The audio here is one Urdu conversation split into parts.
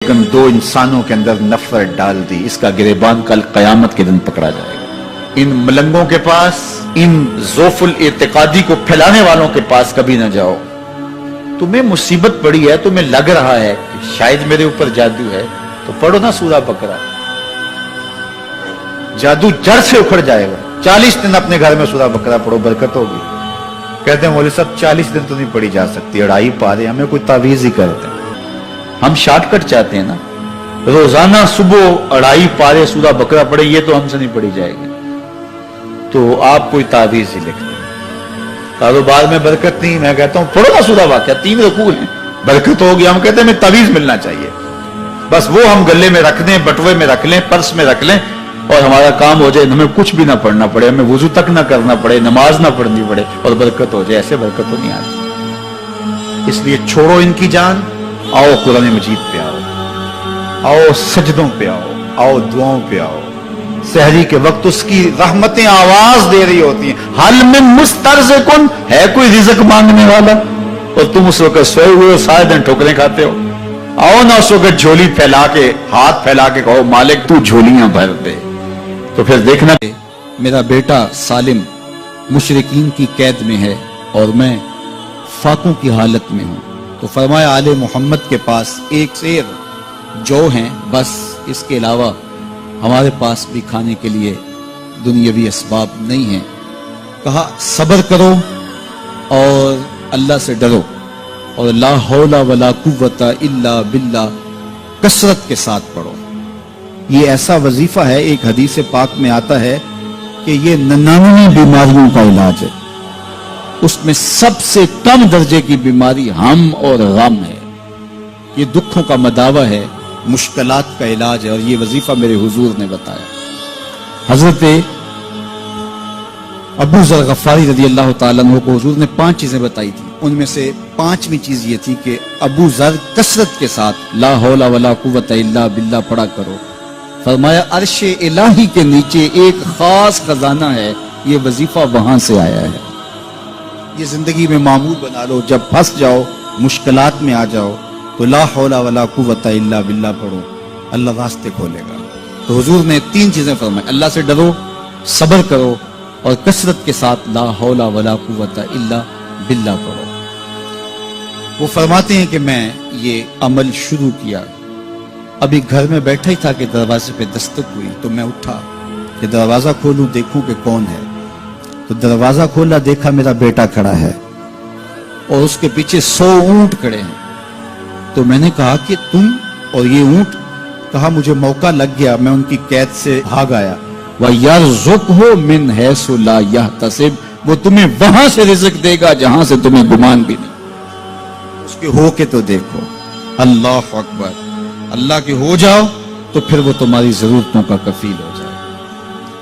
لیکن دو انسانوں کے اندر نفرت ڈال دی، اس کا گریبان کل قیامت کے دن پکڑا جائے گا۔ ان ملنگوں کے پاس، ان ذوف الاعتقادی کو پھیلانے والوں کے پاس کبھی نہ جاؤ۔ تمہیں مصیبت پڑی ہے، تمہیں لگ رہا ہے کہ شاید میرے اوپر جادو ہے، تو پڑھو نا سورہ بقرہ، جادو جڑ سے اکھڑ جائے گا۔ 40 دن اپنے گھر میں سورہ بقرہ پڑھو، برکت ہوگی۔ کہتے ہیں مولوی صاحب 40 دن تو نہیں پڑھی جا سکتی، 2.5 پارے، ہمیں کوئی تعویذ ہی کرتے ہیں۔ ہم شارٹ کٹ چاہتے ہیں نا، روزانہ صبح 2.5 پارے سورہ بقرہ پڑھے، یہ تو ہم سے نہیں پڑھی جائے گی، تو آپ کوئی تعویذ ہی لکھتے ہیں۔ کاروبار میں برکت نہیں، میں کہتا ہوں پڑھو نا سورہ واقعہ، 3 رکوع ہیں، برکت ہوگی۔ ہم کہتے ہیں ہمیں تعویذ ملنا چاہیے، بس وہ ہم گلے میں رکھ دیں، بٹوے میں رکھ لیں، پرس میں رکھ لیں، اور ہمارا کام ہو جائے، ہمیں کچھ بھی نہ پڑھنا پڑے، ہمیں وضو تک نہ کرنا پڑے، نماز نہ پڑھنی پڑے، اور برکت ہو جائے۔ ایسے برکت تو نہیں آتی۔ اس لیے چھوڑو ان کی جان، آؤ قرآن مجید پہ آؤ سجدوں پہ آؤ دعاؤں پہ آؤ۔ سحری کے وقت اس کی رحمتیں آواز دے رہی ہوتی ہیں، حل من مسترزقن، ہے کوئی رزق مانگنے والا؟ اور تم اس وقت سوئے ہوئے ہو، سارے دن ٹھوکریں کھاتے ہو۔ آؤ نا اس وقت جھولی پھیلا کے، ہاتھ پھیلا کے کہو مالک تو جھولیاں بھر دے۔ تو پھر دیکھنا، میرا بیٹا سالم مشرکین کی قید میں ہے اور میں فاقوں کی حالت میں ہوں، تو فرمایا آل محمد کے پاس ایک سیر جو ہیں، بس اس کے علاوہ ہمارے پاس بھی کھانے کے لیے دنیاوی اسباب نہیں ہیں۔ کہا صبر کرو اور اللہ سے ڈرو، اور لا حول ولا قوت الا باللہ کثرت کے ساتھ پڑھو۔ یہ ایسا وظیفہ ہے، ایک حدیث پاک میں آتا ہے کہ یہ 99 بیماریوں کا علاج ہے، اس میں سب سے کم درجے کی بیماری ہم اور غم ہے۔ یہ دکھوں کا مداوع ہے، مشکلات کا علاج ہے، اور یہ وظیفہ میرے حضور نے بتایا۔ حضرت ابو ذر غفاری رضی اللہ تعالیٰ عنہ کو حضور نے 5 چیزیں بتائی تھی، ان میں سے 5ویں چیز یہ تھی کہ ابو ذر کثرت کے ساتھ لا حول ولا قوت الا باللہ پڑھا کرو۔ فرمایا عرش الہی کے نیچے ایک خاص خزانہ ہے، یہ وظیفہ وہاں سے آیا ہے۔ یہ زندگی میں معمول بنا لو، جب پھنس جاؤ، مشکلات میں آ جاؤ، تو لا حول ولا قوت الا باللہ پڑھو، اللہ راستے کھولے گا۔ تو حضور نے 3 چیزیں فرمائی، اللہ سے ڈرو، صبر کرو، اور کثرت کے ساتھ لا حول ولا قوت الا باللہ پڑھو۔ وہ فرماتے ہیں کہ میں یہ عمل شروع کیا، ابھی گھر میں بیٹھا ہی تھا کہ دروازے پہ دستک ہوئی، تو میں اٹھا کہ دروازہ کھولوں دیکھوں کہ کون ہے۔ تو دروازہ کھولا، دیکھا میرا بیٹا کھڑا ہے اور اس کے پیچھے 100 اونٹ کھڑے ہیں۔ تو میں نے کہا کہ تم اور یہ اونٹ؟ کہا مجھے موقع لگ گیا، میں ان کی قید سے بھاگ آیا۔ وَيَرْزُقْهُ مِنْ حَيْثُ لَا يَحْتَسِبُ، وہ تمہیں وہاں سے رزق دے گا جہاں سے تمہیں گمان بھی نہیں۔ اس کے ہو کے تو دیکھو، اللہ اکبر، اللہ کے ہو جاؤ تو پھر وہ تمہاری ضرورتوں کا کفیل ہو جائے۔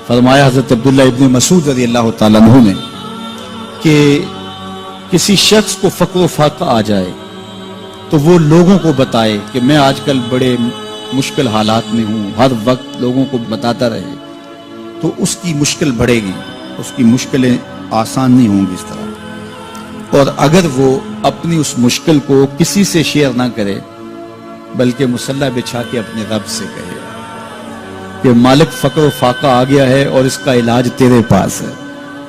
فرمایا حضرت عبداللہ ابن مسعود رضی اللہ تعالیٰ عنہ نے کہ کسی شخص کو فقر و فاقہ آ جائے تو وہ لوگوں کو بتائے کہ میں آج کل بڑے مشکل حالات میں ہوں، ہر وقت لوگوں کو بتاتا رہے، تو اس کی مشکل بڑھے گی، اس کی مشکلیں آسان نہیں ہوں گی اس طرح۔ اور اگر وہ اپنی اس مشکل کو کسی سے شیئر نہ کرے بلکہ مصلی بچھا کے اپنے رب سے کہے کہ مالک فقر و فاقہ آ گیا ہے اور اس کا علاج تیرے پاس ہے،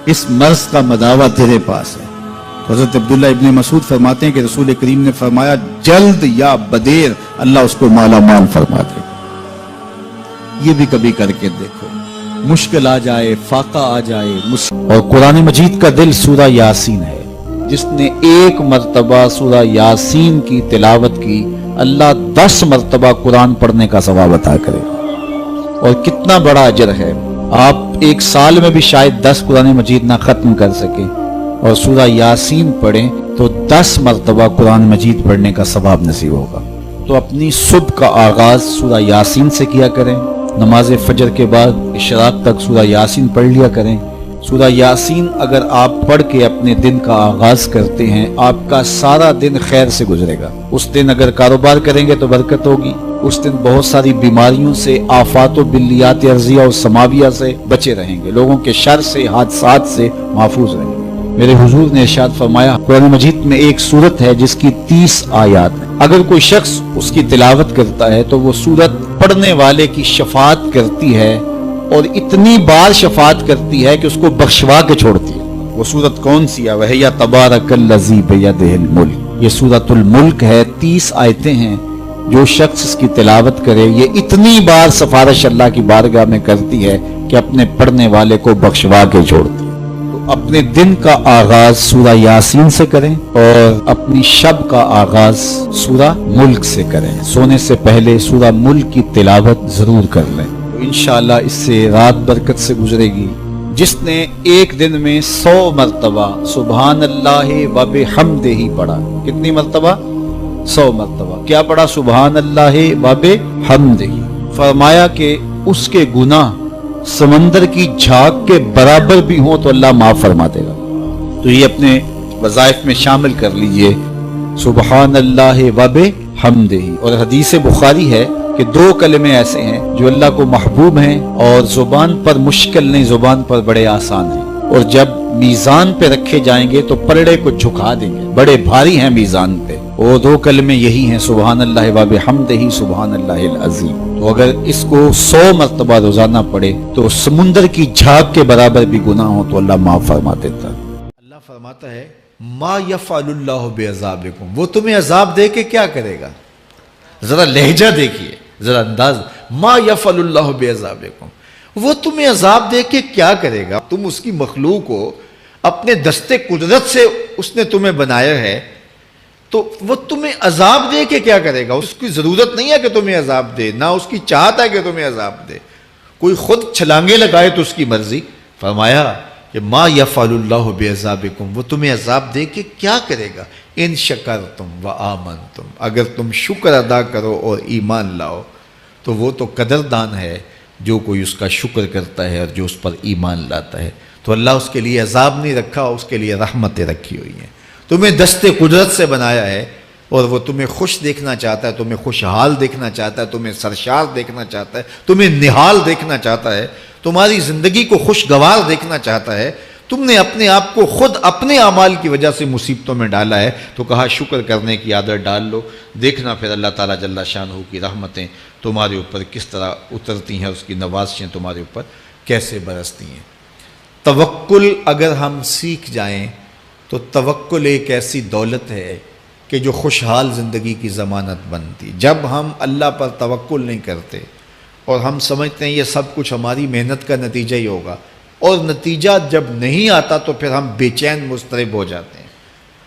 اس مرض کا مداوع تیرے پاس ہے۔ حضرت عبداللہ ابن مسعود فرماتے ہیں کہ رسول کریم نے فرمایا جلد یا بدیر اللہ اس کو مالا مال فرما دے۔ یہ بھی کبھی کر کے دیکھو، مشکل آ جائے، فاقہ آ جائے۔ اور قرآن مجید کا دل سورہ یاسین ہے، جس نے 1 مرتبہ سورہ یاسین کی تلاوت کی، اللہ 10 مرتبہ قرآن پڑھنے کا ثواب عطا کرے۔ اور کتنا بڑا اجر ہے، آپ 1 سال میں بھی شاید 10 قرآن مجید نہ ختم کر سکے، اور سورہ یاسین پڑھیں تو 10 مرتبہ قرآن مجید پڑھنے کا ثواب نصیب ہوگا۔ تو اپنی صبح کا آغاز سورہ یاسین سے کیا کریں، نماز فجر کے بعد اشراق تک سورہ یاسین پڑھ لیا کریں۔ سورہ یاسین اگر آپ پڑھ کے اپنے دن کا آغاز کرتے ہیں، آپ کا سارا دن خیر سے گزرے گا۔ اس دن اگر کاروبار کریں گے تو برکت ہوگی، اس دن بہت ساری بیماریوں سے، آفات و بلیات ارضیہ اور سماویہ سے بچے رہیں گے، لوگوں کے شر سے، حادثات سے محفوظ رہیں گے۔ میرے حضور نے ارشاد فرمایا قرآن مجید میں ایک سورت ہے جس کی 30 آیات ہیں، اگر کوئی شخص اس کی تلاوت کرتا ہے تو وہ سورت پڑھنے والے کی شفاعت کرتی ہے، اور اتنی بار شفاعت کرتی ہے کہ اس کو بخشوا کے چھوڑتی ہے۔ وہ سورت کون سی ہے؟ وہی تبارک الذی بیدہ الملک، یہ سورۃ الملک ہے، 30 آیتیں ہیں۔ جو شخص اس کی تلاوت کرے یہ اتنی بار سفارش اللہ کی بارگاہ میں کرتی ہے کہ اپنے پڑھنے والے کو بخشوا کے چھوڑتی ہے۔ تو اپنے دن کا آغاز سورہ یاسین سے کریں اور اپنی شب کا آغاز سورہ ملک سے کریں۔ سونے سے پہلے سورہ ملک کی تلاوت ضرور کر لیں، تو انشاءاللہ اس سے رات برکت سے گزرے گی۔ جس نے ایک دن میں 100 مرتبہ سبحان اللہ و بحمدہ پڑھا، کتنی مرتبہ؟ 100 مرتبہ۔ کیا پڑھا؟ سبحان اللہ و بحمدہ۔ فرمایا کہ اس کے گناہ سمندر کی جھاگ کے برابر بھی ہوں تو اللہ معاف فرما دے گا۔ تو یہ اپنے وظائف میں شامل کر لیجئے، سبحان اللہ و بحمدہ۔ اور حدیث بخاری ہے کہ 2 کلمے ایسے ہیں جو اللہ کو محبوب ہیں اور زبان پر مشکل نہیں، زبان پر بڑے آسان ہیں، اور جب میزان پہ رکھے جائیں گے تو پلڑے کو جھکا دیں گے، بڑے بھاری ہیں میزان پہ۔ وہ 2 کلمے یہی ہیں، سبحان اللہ و بحمدہ، سبحان اللہ العظیم۔ تو اگر اس کو 100 مرتبہ روزانہ پڑھے تو سمندر کی جھاگ کے برابر بھی گناہ ہو تو اللہ معاف فرما دیتا ہے۔ اللہ فرماتا ہے ما یفعل اللہ بعذابکم، وہ تمہیں عذاب دے کے کیا کرے گا؟ ذرا لہجہ دیکھیے، ذرا انداز، ما یفعل اللہ بعذابکم، وہ تمہیں عذاب دے کے کیا کرے گا؟ تم اس کی مخلوق ہو، اپنے دستے قدرت سے اس نے تمہیں بنایا ہے، تو وہ تمہیں عذاب دے کے کیا کرے گا؟ اس کی ضرورت نہیں ہے کہ تمہیں عذاب دے، نہ اس کی چاہت ہے کہ تمہیں عذاب دے، کوئی خود چھلانگے لگائے تو اس کی مرضی۔ فرمایا کہ ما یفعل اللہ بعذابکم، وہ تمہیں عذاب دے کے کیا کرے گا؟ ان شکرتم و آمنتم، اگر تم شکر ادا کرو اور ایمان لاؤ، تو وہ تو قدردان ہے جو کوئی اس کا شکر کرتا ہے اور جو اس پر ایمان لاتا ہے۔ تو اللہ اس کے لیے عذاب نہیں رکھا، اس کے لیے رحمتیں رکھی ہوئی ہیں۔ تمہیں دست قدرت سے بنایا ہے اور وہ تمہیں خوش دیکھنا چاہتا ہے، تمہیں خوشحال دیکھنا چاہتا ہے، تمہیں سرشار دیکھنا چاہتا ہے، تمہیں نہال دیکھنا چاہتا ہے، تمہاری زندگی کو خوشگوار دیکھنا چاہتا ہے۔ تم نے اپنے آپ کو خود اپنے اعمال کی وجہ سے مصیبتوں میں ڈالا ہے، تو کہا شکر کرنے کی عادت ڈال لو، دیکھنا پھر اللہ تعالیٰ جل شانہ کی رحمتیں تمہارے اوپر کس طرح اترتی ہیں، اس کی نوازشیں تمہارے اوپر کیسے برستی ہیں۔ توکل اگر ہم سیکھ جائیں تو توکل ایک ایسی دولت ہے کہ جو خوشحال زندگی کی ضمانت بنتی۔ جب ہم اللہ پر توکل نہیں کرتے اور ہم سمجھتے ہیں یہ سب کچھ ہماری محنت کا نتیجہ ہی ہوگا، اور نتیجہ جب نہیں آتا تو پھر ہم بے چین مضطرب ہو جاتے ہیں،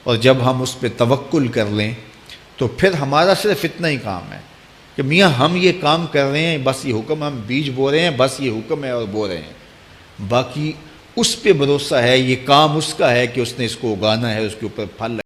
اور جب ہم اس پہ توکل کر لیں تو پھر ہمارا صرف اتنا ہی کام ہے کہ میاں ہم یہ کام کر رہے ہیں، بس یہ حکم، ہم بیج بو رہے ہیں، بس یہ حکم ہے اور بو رہے ہیں، باقی اس پہ بھروسہ ہے، یہ کام اس کا ہے کہ اس نے اس کو اگانا ہے، اس کے اوپر پھل